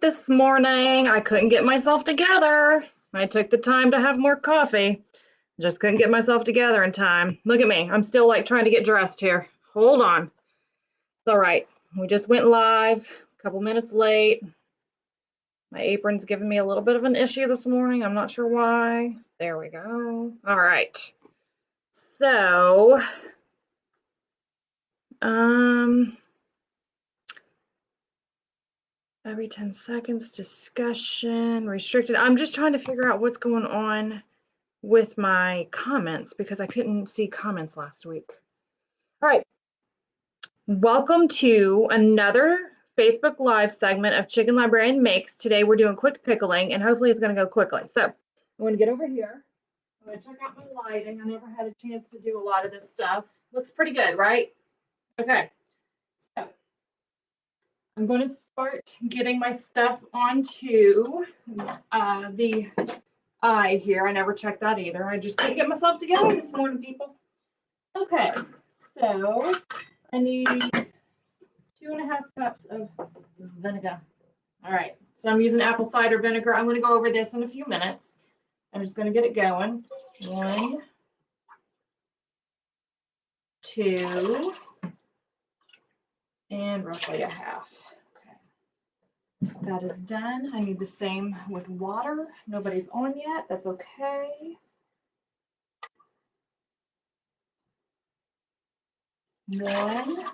this morning. I couldn't get myself together. I took the time to have more coffee. Just couldn't get myself together in time. Look at me. I'm still like trying to get dressed here. Hold on. It's all right. We just went live a couple minutes late. My apron's giving me a little bit of an issue this morning. I'm not sure why. There we go. All right. So, every 10 seconds, discussion, restricted. I'm just trying to figure out what's going on with my comments because I couldn't see comments last week. All right. Welcome to another Facebook Live segment of Chicken Librarian Makes. Today we're doing quick pickling and hopefully it's going to go quickly. So I'm going to get over here. I'm going to check out my lighting. I never had a chance to do a lot of this stuff. Looks pretty good, right? Okay. So I'm going to start getting my stuff onto the eye here. I never checked that either. I just couldn't get myself together this morning, people. Okay, so I need 2.5 cups of vinegar. All right, so I'm using apple cider vinegar. I'm going to go over this in a few minutes. I'm just going to get it going. 1, 2, and roughly a half. That is done. I need the same with water. Nobody's on yet. That's okay. 1,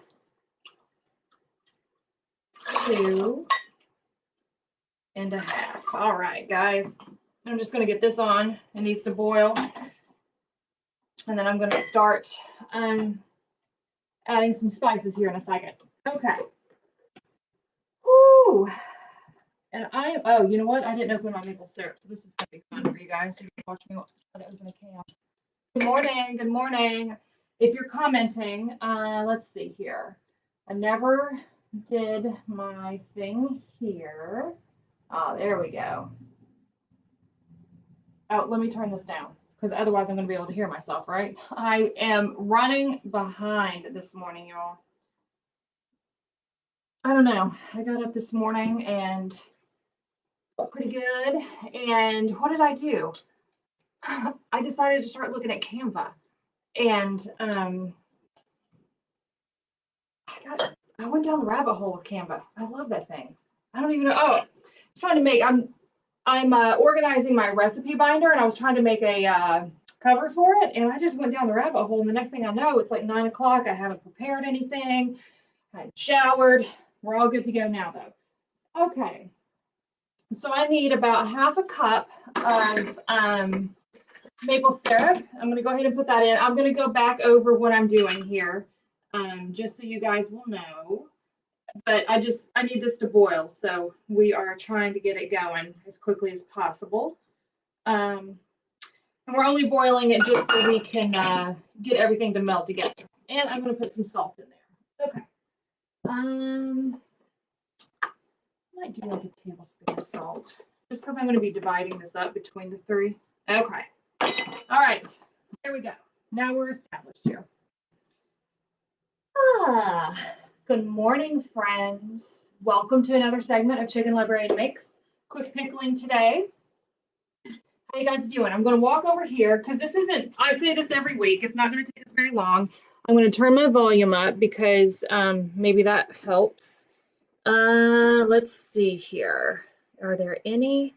2 and a half. All right, guys. I'm just going to get this on. It needs to boil. And then I'm going to start adding some spices here in a second. Okay. Woo. And oh, you know what? I didn't open my maple syrup, so this is going to be fun for you guys. So you can watch me try to open a can. Good morning. Good morning. If you're commenting, let's see here. I never did my thing here. Oh, there we go. Oh, let me turn this down because otherwise I'm going to be able to hear myself, right? I am running behind this morning, y'all. I don't know. I got up this morning and felt pretty good. And what did I do? I decided to start looking at Canva. And I went down the rabbit hole with Canva. I love that thing. I don't even know. Oh, I was trying to make, I'm organizing my recipe binder and I was trying to make a cover for it. And I just went down the rabbit hole. And the next thing I know, it's like 9 o'clock. I haven't prepared anything. I showered. We're all good to go now, though. Okay. So I need about 1/2 cup of maple syrup. I'm going to go ahead and put that in. I'm going to go back over what I'm doing here, just so you guys will know. But I need this to boil, so we are trying to get it going as quickly as possible. And we're only boiling it just so we can get everything to melt together. And I'm going to put some salt in there. Okay. I might do like a tablespoon of salt, just because I'm going to be dividing this up between the 3. Okay. All right. There we go. Now we're established here. Good morning, friends. Welcome to another segment of Chicken Librarian Makes. Quick pickling today. How you guys doing? I'm going to walk over here because this isn't, I say this every week. It's not going to take us very long. I'm going to turn my volume up because maybe that helps. Let's see here. Are there any?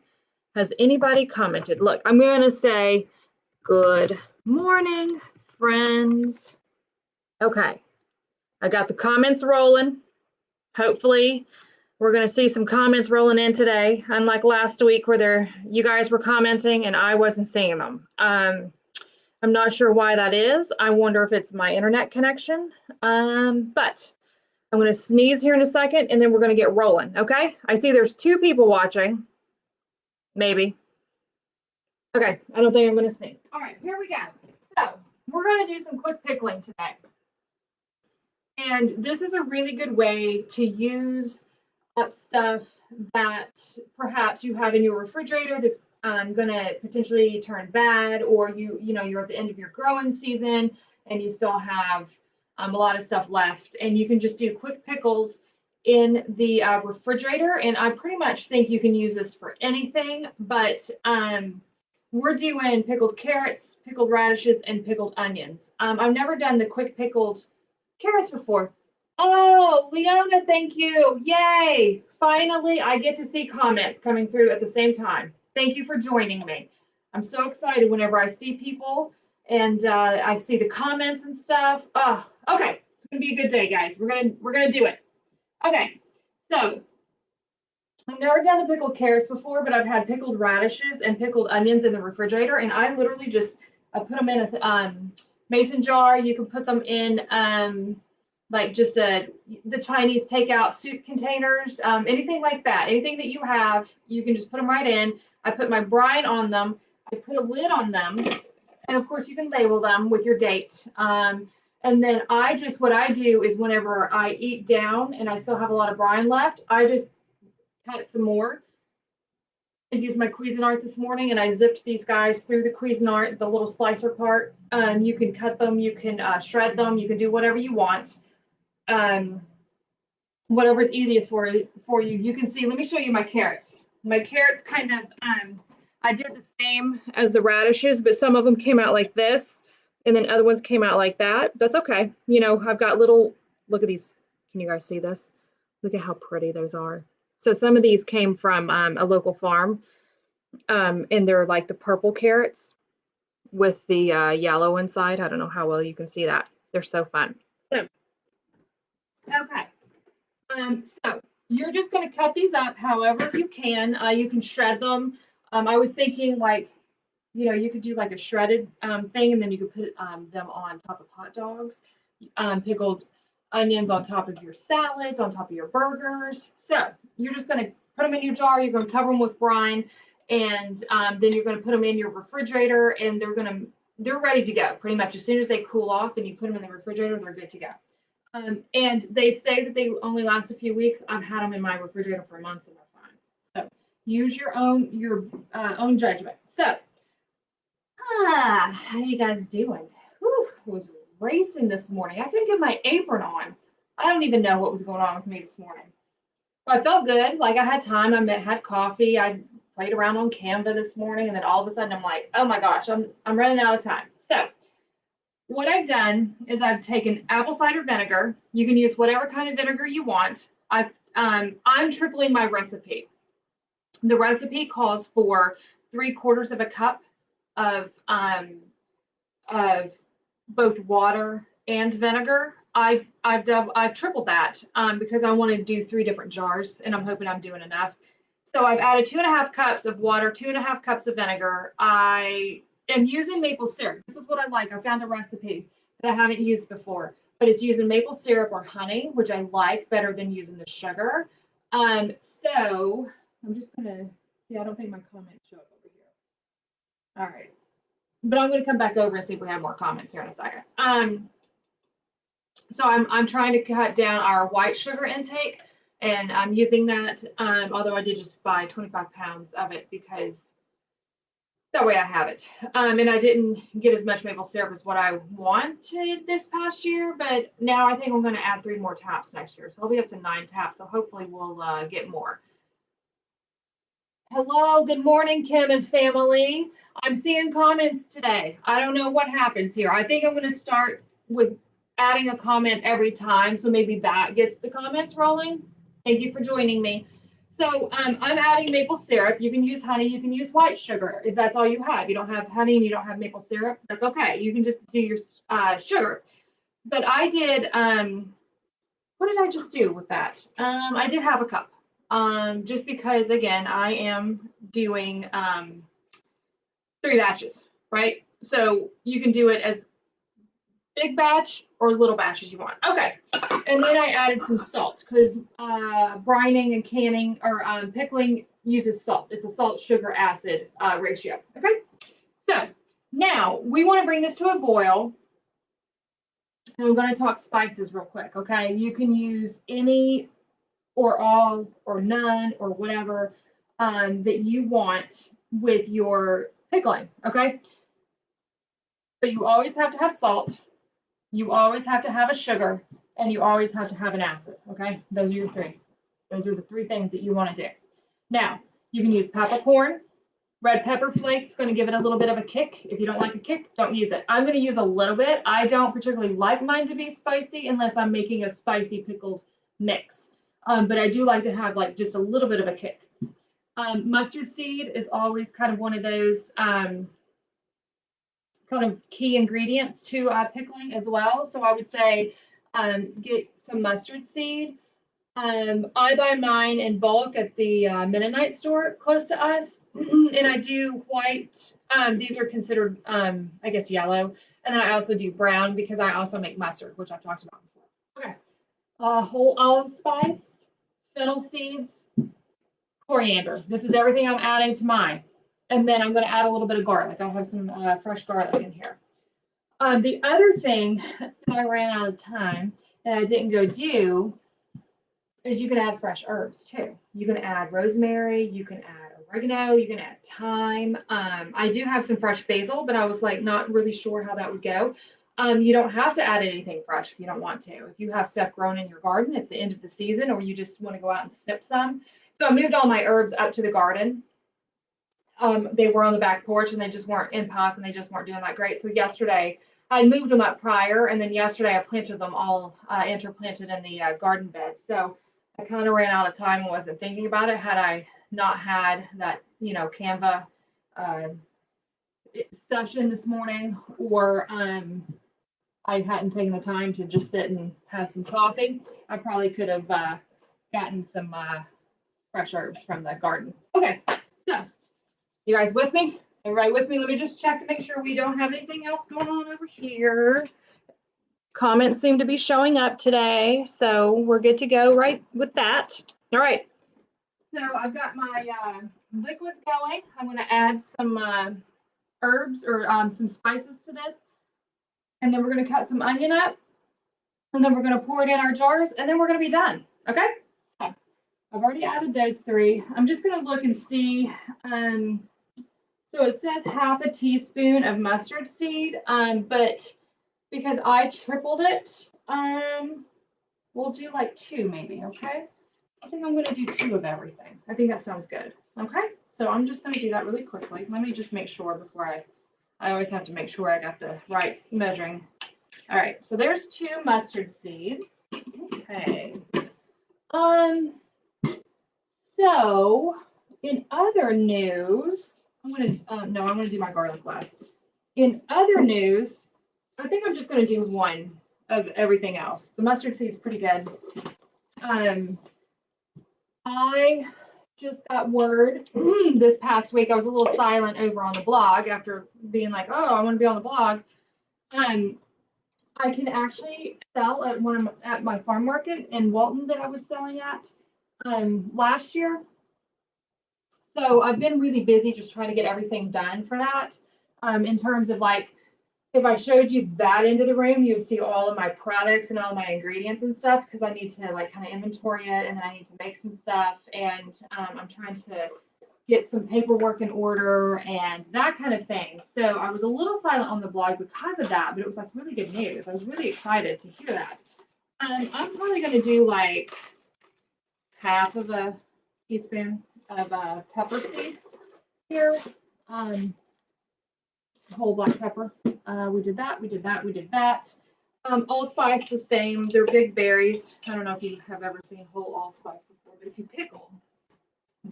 Has anybody commented? Look, I'm going to say good morning, friends. Okay. I got the comments rolling. Hopefully, we're going to see some comments rolling in today, unlike last week where you guys were commenting and I wasn't seeing them. I'm not sure why that is. I wonder if it's my internet connection. But I'm going to sneeze here in a second and then we're going to get rolling, okay? I see there's 2 people watching. Maybe. Okay, I don't think I'm going to sneeze. All right, here we go. So, we're going to do some quick pickling today. And this is a really good way to use up stuff that perhaps you have in your refrigerator that's going to potentially turn bad, or you're at the end of your growing season and you still have a lot of stuff left, and you can just do quick pickles in the refrigerator, and I pretty much think you can use this for anything, but we're doing pickled carrots, pickled radishes, and pickled onions. I've never done the quick pickled carrots before. Oh, Leona, thank you. Yay. Finally, I get to see comments coming through at the same time. Thank you for joining me. I'm so excited whenever I see people and I see the comments and stuff. Oh, okay. It's gonna be a good day, guys. We're gonna do it. Okay, so I've never done the pickled carrots before, but I've had pickled radishes and pickled onions in the refrigerator, and I literally just put them in a mason jar. You can put them in like just the Chinese takeout soup containers, anything like that. Anything that you have, you can just put them right in. I put my brine on them. I put a lid on them, and of course you can label them with your date. And then what I do is whenever I eat down and I still have a lot of brine left, I just cut some more. I used my Cuisinart this morning and I zipped these guys through the Cuisinart, the little slicer part. You can cut them, you can shred them, you can do whatever you want. Whatever's easiest for you. You can see, let me show you my carrots. My carrots kind of, I did the same as the radishes, but some of them came out like this and then other ones came out like that. That's okay. You know, I've got little, look at these. Can you guys see this? Look at how pretty those are. So some of these came from a local farm, and they're like the purple carrots with the yellow inside. I don't know how well you can see that. They're so fun. So, okay. So you're just going to cut these up however you can. You can shred them. I was thinking like, you know, you could do like a shredded thing, and then you could put them on top of hot dogs, pickled onions on top of your salads, on top of your burgers. So you're just going to put them in your jar. You're going to cover them with brine, and then you're going to put them in your refrigerator, and they're ready to go pretty much as soon as they cool off and you put them in the refrigerator. They're good to go. And they say that they only last a few weeks. I've had them in my refrigerator for months and they're fine. So use your own judgment. So, how you guys doing? Whew, I was racing this morning. I couldn't get my apron on. I don't even know what was going on with me this morning. But I felt good. Like I had time. Had coffee. I played around on Canva this morning, and then all of a sudden I'm like, oh my gosh, I'm running out of time. So what I've done is I've taken apple cider vinegar. You can use whatever kind of vinegar you want. I'm tripling my recipe. The recipe calls for 3/4 of a cup of both water and vinegar. I've tripled that because I want to do 3 different jars, and I'm hoping I'm doing enough. So I've added 2.5 cups of water, 2.5 cups of vinegar. I am using maple syrup. This is what I like. I found a recipe that I haven't used before, but it's using maple syrup or honey, which I like better than using the sugar. So I'm just gonna see. I don't think my comments show up over here. All right, but I'm gonna come back over and see if we have more comments here in a second. So I'm trying to cut down our white sugar intake, and I'm using that. Although I did just buy 25 pounds of it because that way I have it. And I didn't get as much maple syrup as what I wanted this past year, but now I think I'm going to add 3 more taps next year. So I'll be up to 9 taps. So hopefully we'll get more. Hello, good morning, Kim and family. I'm seeing comments today. I don't know what happens here. I think I'm going to start with adding a comment every time. So maybe that gets the comments rolling. Thank you for joining me. So I'm adding maple syrup. You can use honey. You can use white sugar if that's all you have. You don't have honey and you don't have maple syrup. That's okay. You can just do your sugar. But I did, what did I just do with that? I did have a cup. Just because, again, I am doing 3 batches, right? So you can do it as big batch or little batch as you want. Okay, and then I added some salt because brining and canning or pickling uses salt. It's a salt, sugar, acid ratio. Okay, so now we want to bring this to a boil. And I'm going to talk spices real quick. Okay, you can use any or all or none or whatever that you want with your pickling. Okay, but you always have to have salt. You always have to have a sugar, and you always have to have an acid, okay? Those are your 3. Those are the three things that you want to do. Now, you can use peppercorn. Red pepper flakes is going to give it a little bit of a kick. If you don't like a kick, don't use it. I'm going to use a little bit. I don't particularly like mine to be spicy unless I'm making a spicy pickled mix. But I do like to have like just a little bit of a kick. Mustard seed is always kind of one of those kind of key ingredients to pickling as well. So I would say get some mustard seed. I buy mine in bulk at the Mennonite store close to us, and I do white. These are considered, I guess, yellow, and then I also do brown because I also make mustard, which I've talked about before. Okay, whole allspice, fennel seeds, coriander. This is everything I'm adding to mine, and then I'm going to add a little bit of garlic. I have some fresh garlic in here. The other thing that I ran out of time and I didn't go do is you can add fresh herbs too. You can add rosemary, you can add oregano, you can add thyme. I do have some fresh basil, but I was like not really sure how that would go. You don't have to add anything fresh if you don't want to. If you have stuff grown in your garden, it's the end of the season, or you just want to go out and snip some. So I moved all my herbs up to the garden. They were on the back porch and they just weren't in pots and they just weren't doing that great. So yesterday I moved them up prior, and then yesterday I planted them all interplanted in the garden bed. So I kind of ran out of time and wasn't thinking about it. Had I not had that, Canva session this morning, or I hadn't taken the time to just sit and have some coffee, I probably could have gotten some fresh herbs from the garden. Okay, so you guys with me? Everybody with me? Let me just check to make sure we don't have anything else going on over here. Comments seem to be showing up today, so we're good to go right with that. All right. So I've got my liquids going. I'm going to add some herbs or some spices to this. And then we're going to cut some onion up. And then we're going to pour it in our jars. And then we're going to be done. Okay? So I've already added those three. I'm just going to look and see. So it says half a teaspoon of mustard seed, but because I tripled it, we'll do like 2 maybe, okay? I think I'm going to do 2 of everything. I think that sounds good, okay? So I'm just going to do that really quickly. Let me just make sure before I always have to make sure I got the right measuring. All right, so there's 2 mustard seeds. Okay. So in other news, I'm going to do my garlic last. In other news, I think I'm just going to do 1 of everything else. The mustard seed's pretty good. I just got word this past week. I was a little silent over on the blog after being like, oh, I want to be on the blog. I can actually sell at my farm market in Walton that I was selling at last year. So I've been really busy just trying to get everything done for that. In terms of like, if I showed you that into the room, you would see all of my products and all of my ingredients and stuff, because I need to like kind of inventory it, and then I need to make some stuff, and I'm trying to get some paperwork in order and that kind of thing. So I was a little silent on the blog because of that, but it was like really good news. I was really excited to hear that. I'm probably going to do like half of a teaspoon of pepper seeds here. Whole black pepper. We did that, we did that, we did that. Allspice the same. They're big berries. I don't know if you have ever seen whole allspice before, but if you pickle,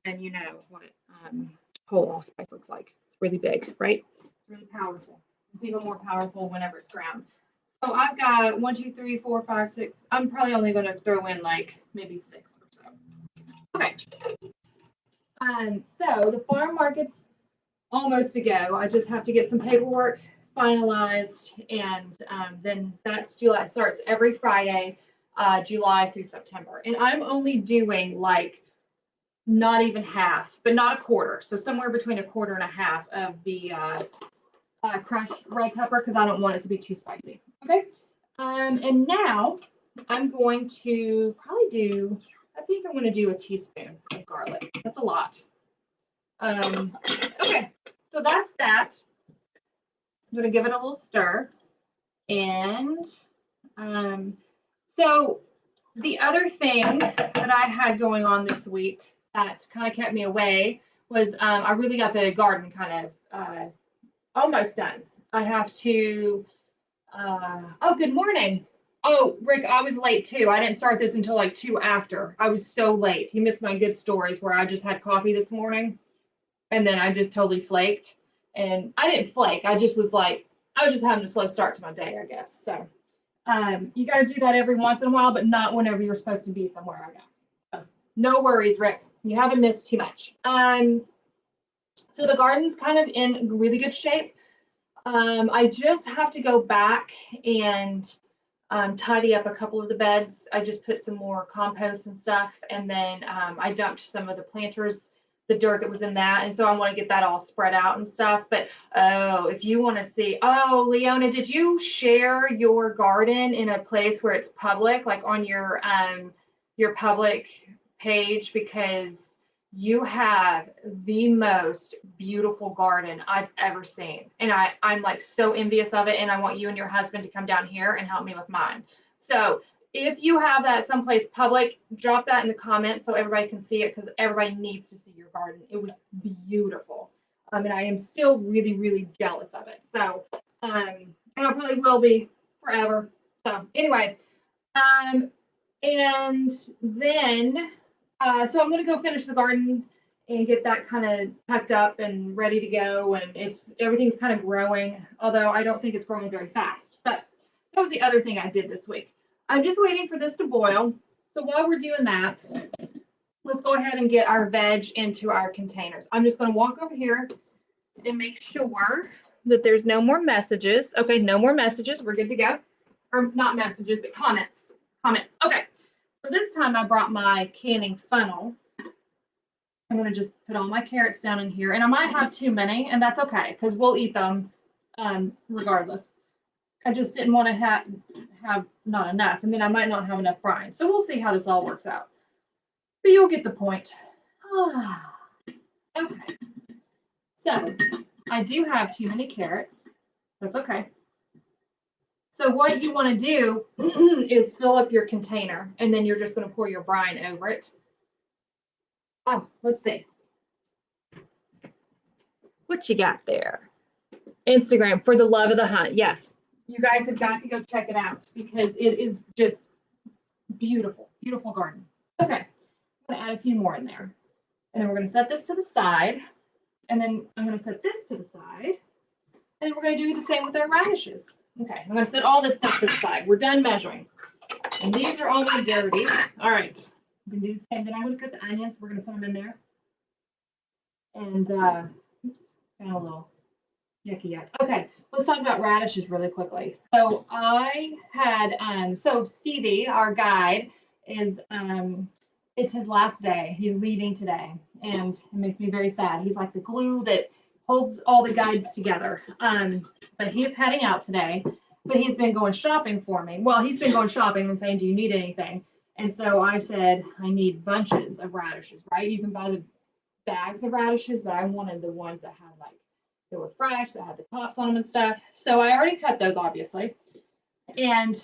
then you know what whole allspice looks like. It's really big, right? It's really powerful. It's even more powerful whenever it's ground. So I've got 1, 2, 3, 4, 5, 6. I'm probably only going to throw in like maybe 6 or so. Okay. So the farm market's almost to go. I just have to get some paperwork finalized, and then that's July. It starts every Friday, July through September. And I'm only doing like not even half, but not a quarter. So somewhere between a quarter and a half of the crushed red pepper, because I don't want it to be too spicy. Okay. And now I'm going to probably do, I think I'm going to do a teaspoon of garlic. That's a lot. Okay, so that's that. I'm going to give it a little stir. And so The other thing that I had going on this week that kind of kept me away was I really got the garden kind of almost done. I have to, oh, good morning. Oh, Rick, I was late too. I didn't start this until like 2 after. I was so late. You missed my good stories where I just had coffee this morning and then I just totally flaked. And I didn't flake. I just was like, I was just having a slow start to my day, I guess. So you got to do that every once in a while, but not whenever you're supposed to be somewhere, I guess. So, no worries, Rick. You haven't missed too much. So the garden's kind of in really good shape. I just have to go back and tidy up a couple of the beds. I just put some more compost and stuff, and then I dumped some of the planters, the dirt that was in that, and so I want to get that all spread out and stuff. But oh, if you want to see, oh, Leona, did you share your garden in a place where it's public, like on your public page? Because you have the most beautiful garden I've ever seen. And I'm like so envious of it. And I want you and your husband to come down here and help me with mine. So if you have that someplace public, drop that in the comments so everybody can see it because everybody needs to see your garden. It was beautiful. And I am still really, really jealous of it. So, and I probably will be forever. So anyway, and then so I'm gonna go finish the garden and get that kind of tucked up and ready to go. And everything's kind of growing, although I don't think it's growing very fast. But that was the other thing I did this week. I'm just waiting for this to boil. So while we're doing that, let's go ahead and get our veg into our containers. I'm just gonna walk over here and make sure that there's no more messages. Okay, no more messages. We're good to go. Or not messages, but comments. Comments. Okay. So this time I brought my canning funnel. I'm going to just put all my carrots down in here. And I might have too many, and that's okay, because we'll eat them regardless. I just didn't want to have not enough, and then I might not have enough brine. So we'll see how this all works out. But you'll get the point. Okay. So I do have too many carrots. That's okay. So what you want to do is fill up your container, and then you're just going to pour your brine over it. Oh, let's see. What you got there? Instagram, for the love of the hunt. Yes, you guys have got to go check it out because it is just beautiful, beautiful garden. Okay, I'm going to add a few more in there. And then we're going to set this to the side. And then I'm going to set this to the side. And then we're going to do the same with our radishes. Okay, I'm going to set all this stuff to the side. We're done measuring. And these are all my dirty. All right, I'm going to do the same. Then I'm going to cut the onions. We're going to put them in there. And, oops, got a little yucky yuck. Okay, let's talk about radishes really quickly. So I had, so Stevie, our guide, is, it's his last day. He's leaving today, and it makes me very sad. He's like the glue that holds all the guides together. But he's heading out today, but he's been going shopping for me. Well, he's been going shopping and saying, do you need anything? And so I said, I need bunches of radishes, right? You can buy the bags of radishes, but I wanted the ones that had like, they were fresh, that had the tops on them and stuff. So I already cut those, obviously. And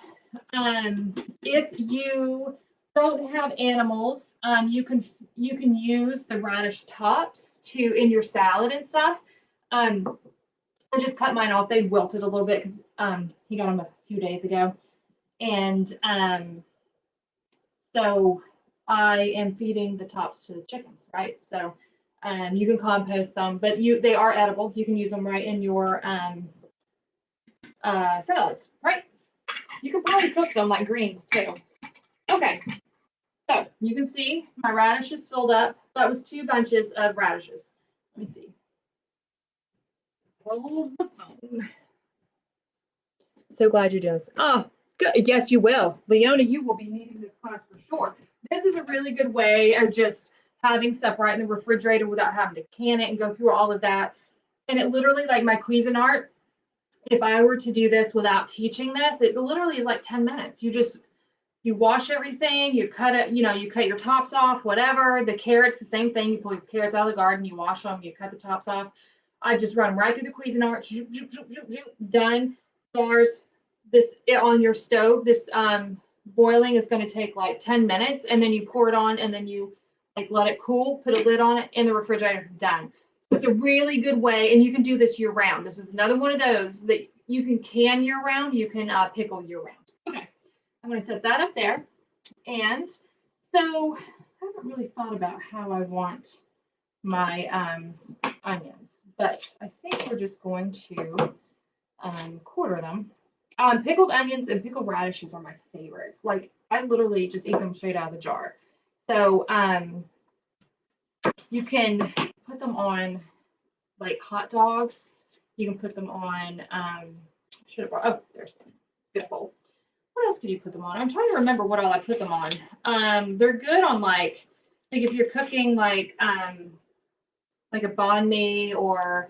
if you don't have animals, you can use the radish tops in your salad and stuff. I just cut mine off. They wilted a little bit because he got them a few days ago, and so I am feeding the tops to the chickens, right? So you can compost them, but they are edible. You can use them right in your salads, right? You can probably cook them like greens too. Okay, so you can see my radishes filled up. That was 2 bunches of radishes. Let me see. Hold the phone. So glad you're doing this. Oh, good. Yes, you will. Leona, you will be needing this class for sure. This is a really good way of just having stuff right in the refrigerator without having to can it and go through all of that. And it literally, like my Cuisinart, if I were to do this without teaching this, it literally is like 10 minutes. You wash everything, you cut it, you cut your tops off, whatever. The carrots, the same thing. You pull your carrots out of the garden, you wash them, you cut the tops off. I just run them right through the Cuisinart, done. Bars, this on your stove, this boiling is going to take like 10 minutes, and then you pour it on, and then you like let it cool, put a lid on it in the refrigerator, done. So it's a really good way, and you can do this year round. This is another one of those that you can year round, you can pickle year round. Okay, I'm going to set that up there. And so I haven't really thought about how I want my onions, but I think we're just going to quarter them. Pickled onions and pickled radishes are my favorites. Like I literally just eat them straight out of the jar. So you can put them on like hot dogs. You can put them on. Should have brought. Oh, there's some good bowl. What else could you put them on? I'm trying to remember what all I put them on. They're good on like if you're cooking like a banh mi or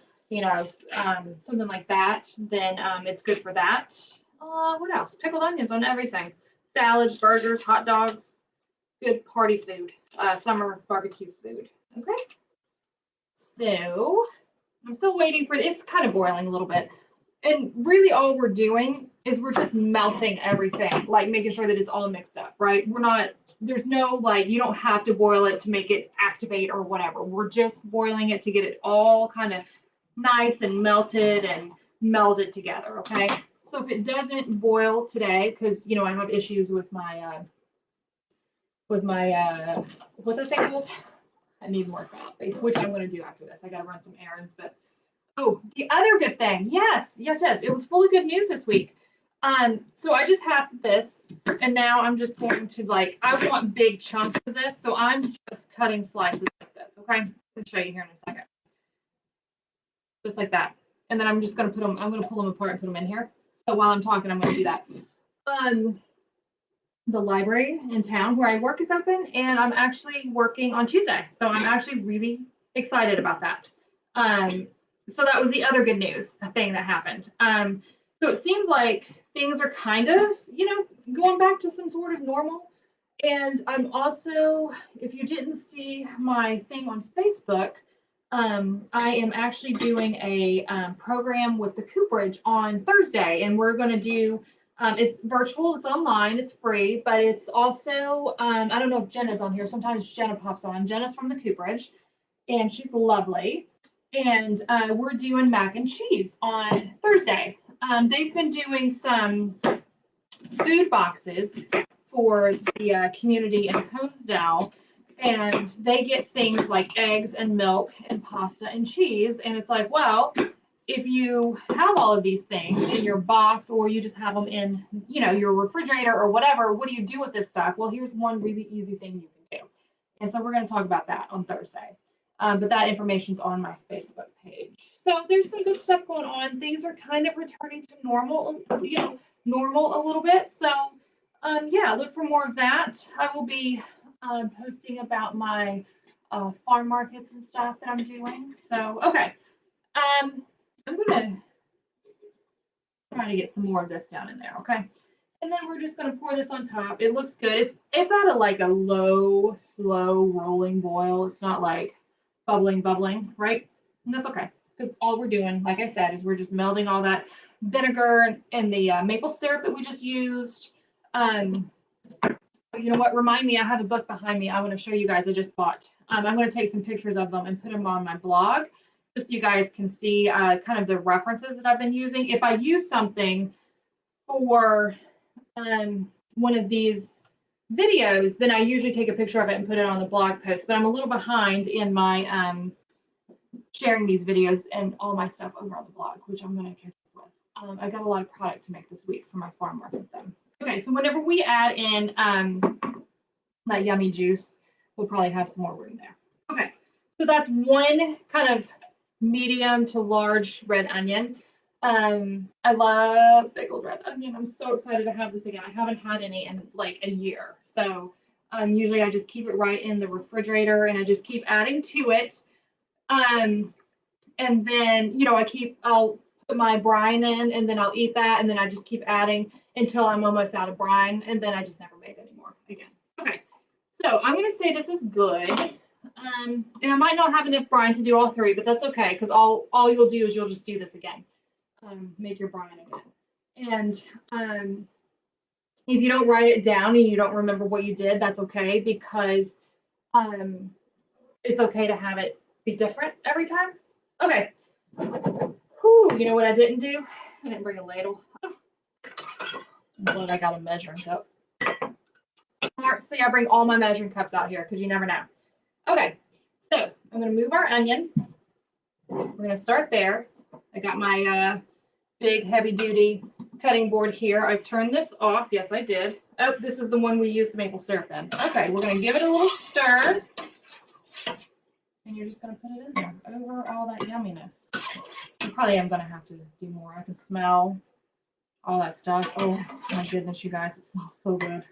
something like that, then it's good for that. What else? Pickled onions on everything. Salads, burgers, hot dogs. Good party food. Summer barbecue food. Okay. So I'm still waiting for it's kind of boiling a little bit. And really all we're doing is we're just melting everything, like making sure that it's all mixed up, right? There's no like, you don't have to boil it to make it activate or whatever. We're just boiling it to get it all kind of nice and melted and melded together, okay? So if it doesn't boil today, because, I have issues with my what's that thing called? I need more coffee, which I'm going to do after this. I got to run some errands, but oh, the other good thing. Yes. It was full of good news this week. So I just have this, and now I'm just going to I want big chunks of this, so I'm just cutting slices like this. Okay, I'll show you here in a second. Just like that, and then I'm just going to put them. I'm going to pull them apart and put them in here. So while I'm talking, I'm going to do that. The library in town where I work is open, and I'm actually working on Tuesday, so I'm actually really excited about that. So that was the other good news thing that happened. So it seems like things are kind of, going back to some sort of normal. And I'm also, if you didn't see my thing on Facebook, I am actually doing a program with the Cooperage on Thursday, and we're going to do. It's virtual, it's online, it's free, but it's also, I don't know if Jenna's on here. Sometimes Jenna pops on. Jenna's from the Cooperage, and she's lovely. And we're doing mac and cheese on Thursday. They've been doing some food boxes for the community in Honesdale, and they get things like eggs and milk and pasta and cheese. And it's like, well, if you have all of these things in your box or you just have them in, your refrigerator or whatever, what do you do with this stuff? Well, here's one really easy thing you can do. And so we're going to talk about that on Thursday. But that information's on my Facebook page. So there's some good stuff going on. Things are kind of returning to normal, normal a little bit. So yeah, look for more of that. I will be posting about my farm markets and stuff that I'm doing. So, okay. I'm going to try to get some more of this down in there, okay? And then we're just going to pour this on top. It looks good. It's at a low, slow rolling boil. It's not like bubbling, right? And that's okay. Because all we're doing, like I said, is we're just melding all that vinegar and the maple syrup that we just used. You know what? Remind me, I have a book behind me I want to show you guys I just bought. I'm going to take some pictures of them and put them on my blog just so you guys can see kind of the references that I've been using. If I use something for one of these videos, then I usually take a picture of it and put it on the blog post, but I'm a little behind in my sharing these videos and all my stuff over on the blog, which I'm going to catch up with. I got a lot of product to make this week for my farm market though. Okay, so whenever we add in that yummy juice, we'll probably have some more room there. Okay, so that's one kind of medium to large red onion. I love pickled red onion. I'm so excited to have this again. I haven't had any in like a year. So usually I just keep it right in the refrigerator and I just keep adding to it. And then, I'll put my brine in and then I'll eat that. And then I just keep adding until I'm almost out of brine. And then I just never make any more again. Okay. So I'm going to say this is good. And I might not have enough brine to do all three, but that's okay. Because all you'll do is you'll just do this again. Make your brine again. And If you don't write it down and you don't remember what you did, that's okay, because it's okay to have it be different every time. Okay. Whew, you know what I didn't do? I didn't bring a ladle. I'm glad I got a measuring cup. Smart. See, I bring all my measuring cups out here because you never know. Okay, so I'm going to move our onion. We're going to start there. I got my big heavy duty cutting board here. I've turned this off. Yes, I did. Oh, this is the one we used the maple syrup in. Okay, we're going to give it a little stir. And you're just going to put it in there over all that yumminess. I probably am going to have to do more. I can smell all that stuff. Oh my goodness, you guys, it smells so good. It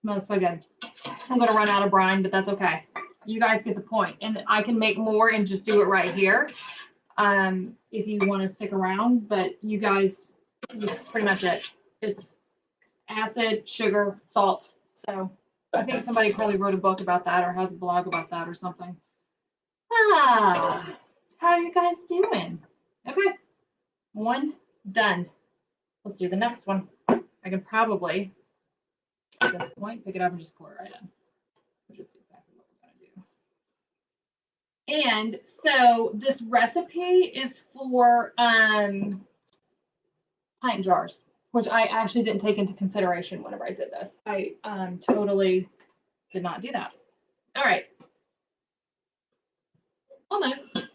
smells so good. I'm going to run out of brine, but that's okay. You guys get the point. And I can make more and just do it right here if you want to stick around. But you guys, that's pretty much it. It's acid, sugar, salt. So I think somebody probably wrote a book about that or has a blog about that or something. How are you guys doing? Okay, one done. Let's do the next one. I can probably, at this point, pick it up and just pour it right in, which is exactly what we're going to do. And so this recipe is for pint jars, which I actually didn't take into consideration whenever I did this. I totally did not do that. All right. Almost.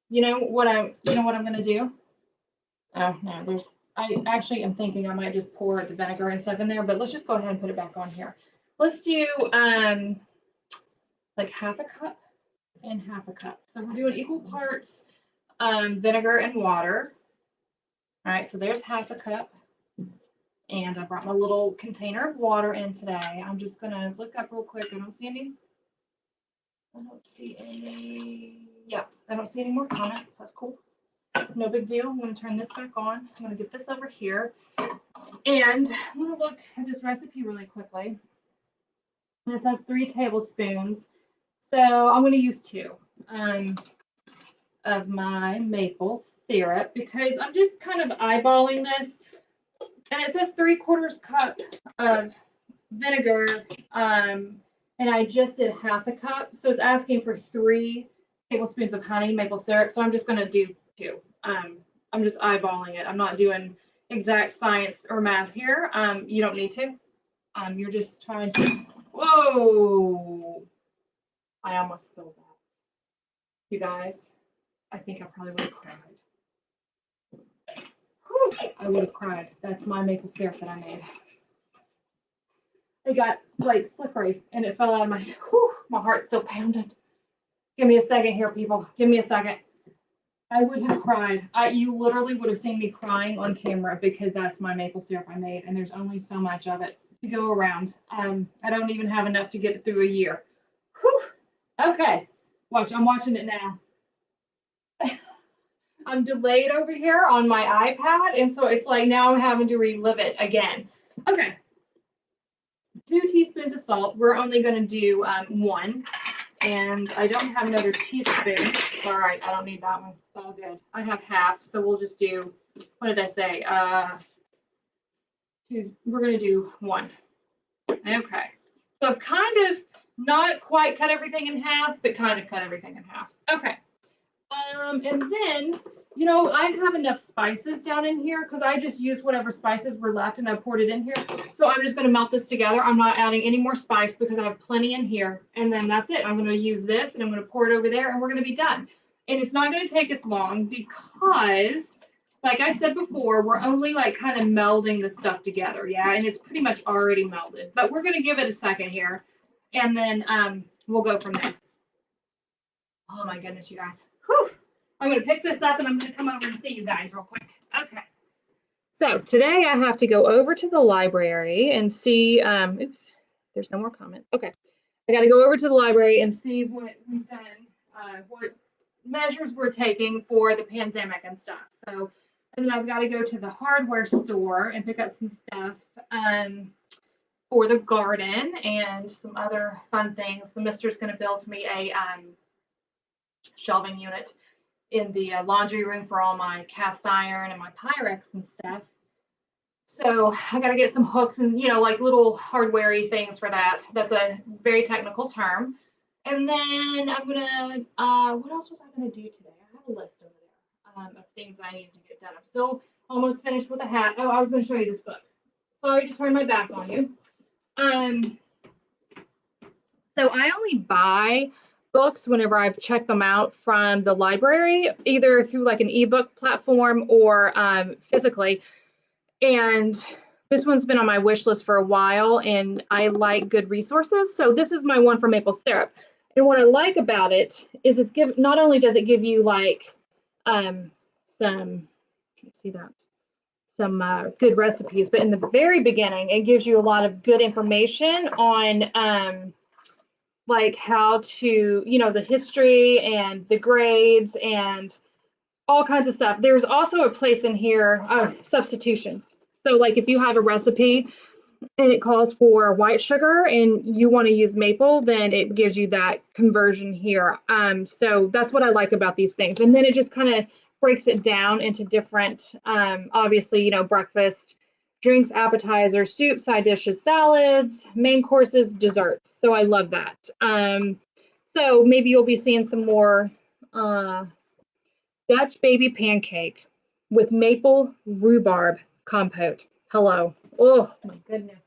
You know what I'm going to do? Oh, no, I actually am thinking I might just pour the vinegar and stuff in there, but let's just go ahead and put it back on here. Let's do like half a cup and half a cup. So we're doing equal parts vinegar and water. All right, so there's half a cup. And I brought my little container of water in today. I'm just going to look up real quick. I don't see any. Yeah, I don't see any more comments. That's cool. No big deal. I'm going to turn this back on. I'm going to get this over here. And I'm going to look at this recipe really quickly. And it says 3 tablespoons. So I'm going to use 2 of my maple syrup because I'm just kind of eyeballing this. And it says 3/4 cup of vinegar. And I just did half a cup. So it's asking for 3 tablespoons of honey maple syrup. So I'm just going to do 2. I'm just eyeballing it. I'm not doing exact science or math here. You don't need to. You're just trying to. Whoa! I almost spilled that. You guys, I think I probably would have cried. Whew, I would have cried. That's my maple syrup that I made. It got like slippery and it fell out of my heart's still pounding. Give me a second here, people. Give me a second. I would have cried. You literally would have seen me crying on camera because that's my maple syrup I made, and there's only so much of it to go around. I don't even have enough to get it through a year. Whew. Okay, watch. I'm watching it now. I'm delayed over here on my iPad, and so it's like now I'm having to relive it again. Okay. 2 teaspoons of salt. We're only going to do 1. And I don't have another teaspoon. All right, I don't need that one. It's all good. I have half, so we'll just do, what did I say? 2, we're going to do 1. Okay. So kind of not quite cut everything in half, but kind of cut everything in half. Okay. And then, you know, I have enough spices down in here because I just used whatever spices were left and I poured it in here. So I'm just going to melt this together. I'm not adding any more spice because I have plenty in here. And then that's it. I'm going to use this and I'm going to pour it over there and we're going to be done. And it's not going to take us long because, like I said before, we're only like kind of melding the stuff together. Yeah, and it's pretty much already melded. But we're going to give it a second here and then we'll go from there. Oh my goodness, you guys. Whew. I'm going to pick this up and I'm going to come over and see you guys real quick. Okay. So today I have to go over to the library and see, oops, there's no more comments. Okay. I got to go over to the library and see what we've done, what measures we're taking for the pandemic and stuff. So, and then I've got to go to the hardware store and pick up some stuff for the garden and some other fun things. The mister's going to build me a shelving unit in the laundry room for all my cast iron and my Pyrex and stuff. So I got to get some hooks and, you know, like little hardware-y things for that. That's a very technical term. And then I'm gonna, what else was I gonna do today? I have a list over there of things I need to get done. I'm still almost finished with a hat. Oh, I was gonna show you this book. Sorry to turn my back on you. So I only buy books whenever I've checked them out from the library, either through like an ebook platform or physically. And this one's been on my wish list for a while, and I like good resources. So this is my one for maple syrup. And what I like about it is not only does it give you like some, can you see that? Some good recipes, but in the very beginning, it gives you a lot of good information on like how to, you know, the history and the grades and all kinds of stuff. There's also a place in here of substitutions. So like if you have a recipe and it calls for white sugar and you want to use maple, then it gives you that conversion here. So that's what I like about these things. And then it just kind of breaks it down into different, obviously, you know, breakfast, drinks, appetizers, soup, side dishes, salads, main courses, desserts. So I love that. So maybe you'll be seeing some more Dutch baby pancake with maple rhubarb compote. Hello. Oh my goodness.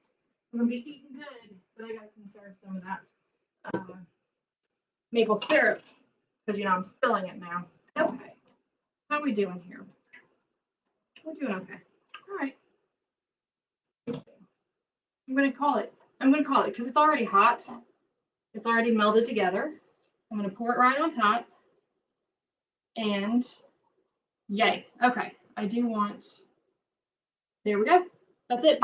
I'm gonna be eating good, but I gotta conserve some of that maple syrup because you know I'm spilling it now. Okay. How are we doing here? We're doing okay. All right. I'm gonna call it. I'm gonna call it because it's already hot. It's already melded together. I'm gonna pour it right on top. And yay. Okay. I do want. There we go. That's it.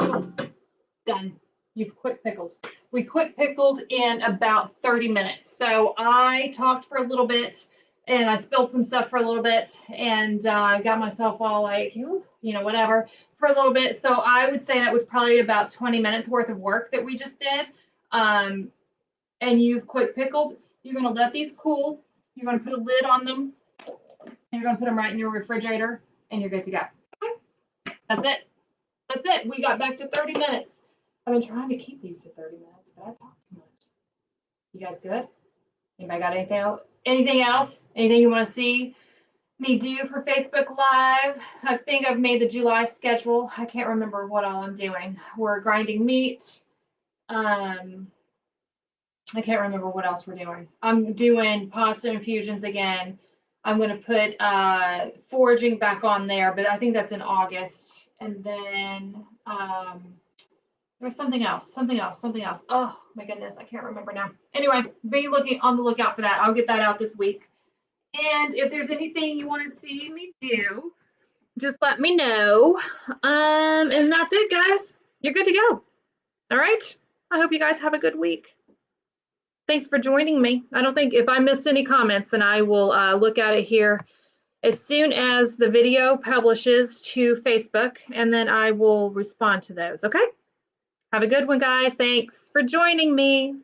Done. You've quick pickled. We quick pickled in about 30 minutes. So I talked for a little bit and I spilled some stuff for a little bit and got myself all like, you know, whatever for a little bit. So I would say that was probably about 20 minutes worth of work that we just did. And you've quick pickled. You're going to let these cool. You're going to put a lid on them and you're going to put them right in your refrigerator and you're good to go. Okay. That's it. That's it. We got back to 30 minutes. I've been trying to keep these to 30 minutes, but I talked too much. You guys good? Anybody got anything else? Anything else? Anything you want to see me do for Facebook Live? I think I've made the July schedule. I can't remember what all I'm doing. We're grinding meat. I can't remember what else we're doing. I'm doing pasta infusions again. I'm going to put foraging back on there, but I think that's in August. And then there's something else. Oh my goodness, I can't remember now. Anyway, be looking on the lookout for that. I'll get that out this week. And if there's anything you want to see me do, just let me know. And that's it, guys. You're good to go. All right. I hope you guys have a good week. Thanks for joining me. I don't think if I missed any comments, then I will look at it here as soon as the video publishes to Facebook, and then I will respond to those. Okay. Have a good one, guys. Thanks for joining me.